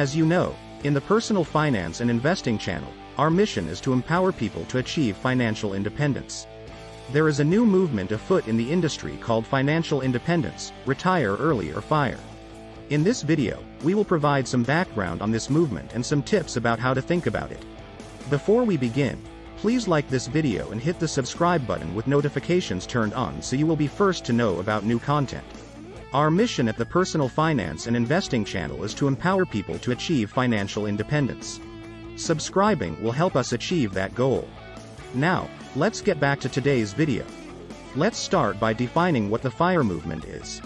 As you know, in the Personal Finance and Investing channel, our mission is to empower people to achieve financial independence. There is a new movement afoot in the industry called financial independence, retire early or FIRE. In this video, we will provide some background on this movement and some tips about how to think about it. Before we begin, please like this video and hit the subscribe button with notifications turned on so you will be first to know about new content. Our mission at the Personal Finance and Investing channel is to empower people to achieve financial independence. Subscribing will help us achieve that goal. Now, let's get back to today's video. Let's start by defining what the FIRE movement is.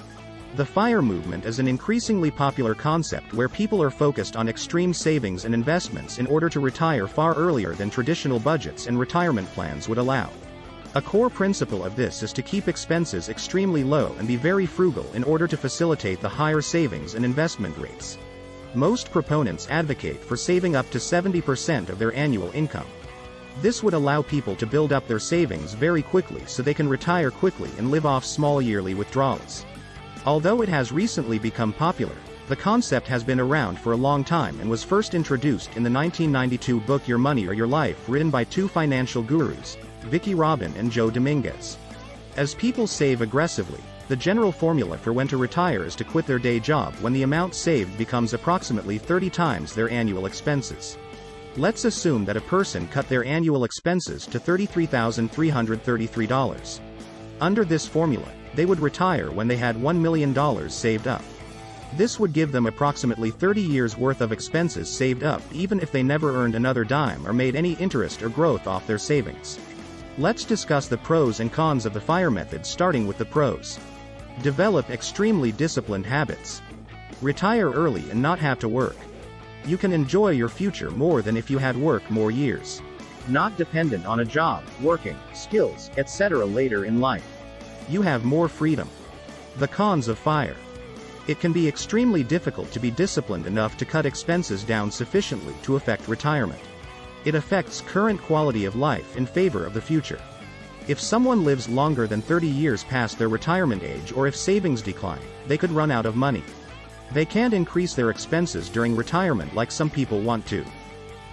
The FIRE movement is an increasingly popular concept where people are focused on extreme savings and investments in order to retire far earlier than traditional budgets and retirement plans would allow. A core principle of this is to keep expenses extremely low and be very frugal in order to facilitate the higher savings and investment rates. Most proponents advocate for saving up to 70% of their annual income. This would allow people to build up their savings very quickly so they can retire quickly and live off small yearly withdrawals. Although it has recently become popular, the concept has been around for a long time and was first introduced in the 1992 book Your Money or Your Life, written by two financial gurus, Vicki Robin and Joe Dominguez. As people save aggressively, the general formula for when to retire is to quit their day job when the amount saved becomes approximately 30 times their annual expenses. Let's assume that a person cut their annual expenses to $33,333. Under this formula, they would retire when they had $1 million saved up. This would give them approximately 30 years worth of expenses saved up even if they never earned another dime or made any interest or growth off their savings. Let's discuss the pros and cons of the FIRE method, starting with the pros. Develop extremely disciplined habits. Retire early and not have to work. You can enjoy your future more than if you had worked more years. Not dependent on a job, working, skills, etc. later in life. You have more freedom. The cons of FIRE. It can be extremely difficult to be disciplined enough to cut expenses down sufficiently to affect retirement. It affects current quality of life in favor of the future. If someone lives longer than 30 years past their retirement age, or if savings decline, they could run out of money. They can't increase their expenses during retirement like some people want to.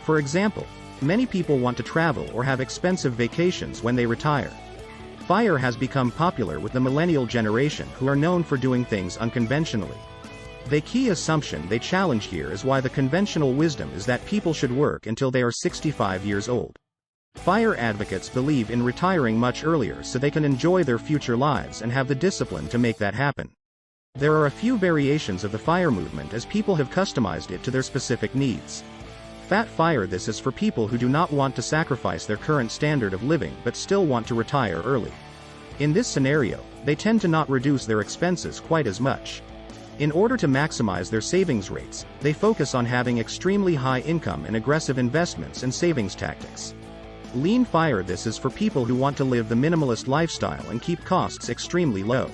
For example, many people want to travel or have expensive vacations when they retire. FIRE has become popular with the millennial generation, who are known for doing things unconventionally. The key assumption they challenge here is why the conventional wisdom is that people should work until they are 65 years old. FIRE advocates believe in retiring much earlier so they can enjoy their future lives and have the discipline to make that happen. There are a few variations of the FIRE movement as people have customized it to their specific needs. Fat FIRE. This is for people who do not want to sacrifice their current standard of living but still want to retire early. In this scenario, they tend to not reduce their expenses quite as much. In order to maximize their savings rates, they focus on having extremely high income and aggressive investments and savings tactics. Lean FIRE. This is for people who want to live the minimalist lifestyle and keep costs extremely low.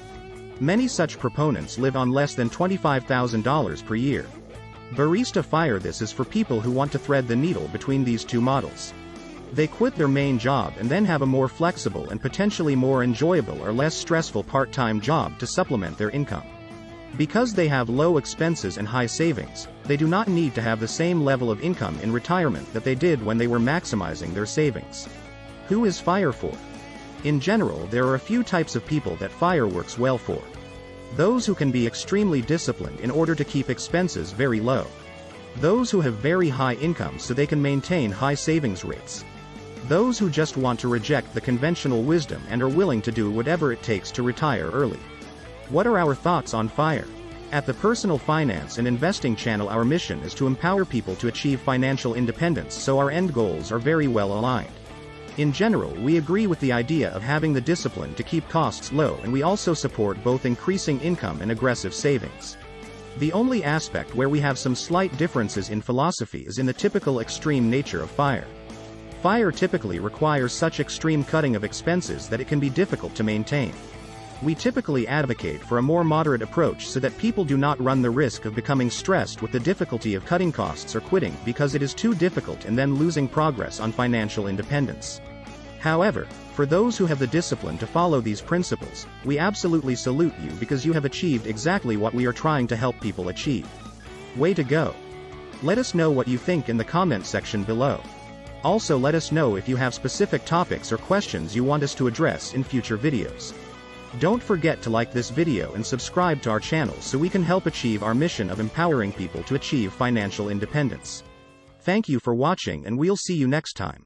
Many such proponents live on less than $25,000 per year. Barista FIRE. This is for people who want to thread the needle between these two models. They quit their main job and then have a more flexible and potentially more enjoyable or less stressful part-time job to supplement their income. Because they have low expenses and high savings, they do not need to have the same level of income in retirement that they did when they were maximizing their savings. Who is FIRE for? In general, there are a few types of people that FIRE works well for. Those who can be extremely disciplined in order to keep expenses very low. Those who have very high incomes so they can maintain high savings rates. Those who just want to reject the conventional wisdom and are willing to do whatever it takes to retire early. What are our thoughts on FIRE? At the Personal Finance and Investing channel, our mission is to empower people to achieve financial independence, so our end goals are very well aligned. In general, we agree with the idea of having the discipline to keep costs low, and we also support both increasing income and aggressive savings. The only aspect where we have some slight differences in philosophy is in the typical extreme nature of FIRE. FIRE typically requires such extreme cutting of expenses that it can be difficult to maintain. We typically advocate for a more moderate approach so that people do not run the risk of becoming stressed with the difficulty of cutting costs or quitting because it is too difficult and then losing progress on financial independence. However, for those who have the discipline to follow these principles, we absolutely salute you because you have achieved exactly what we are trying to help people achieve. Way to go! Let us know what you think in the comment section below. Also, let us know if you have specific topics or questions you want us to address in future videos. Don't forget to like this video and subscribe to our channel so we can help achieve our mission of empowering people to achieve financial independence. Thank you for watching, and we'll see you next time.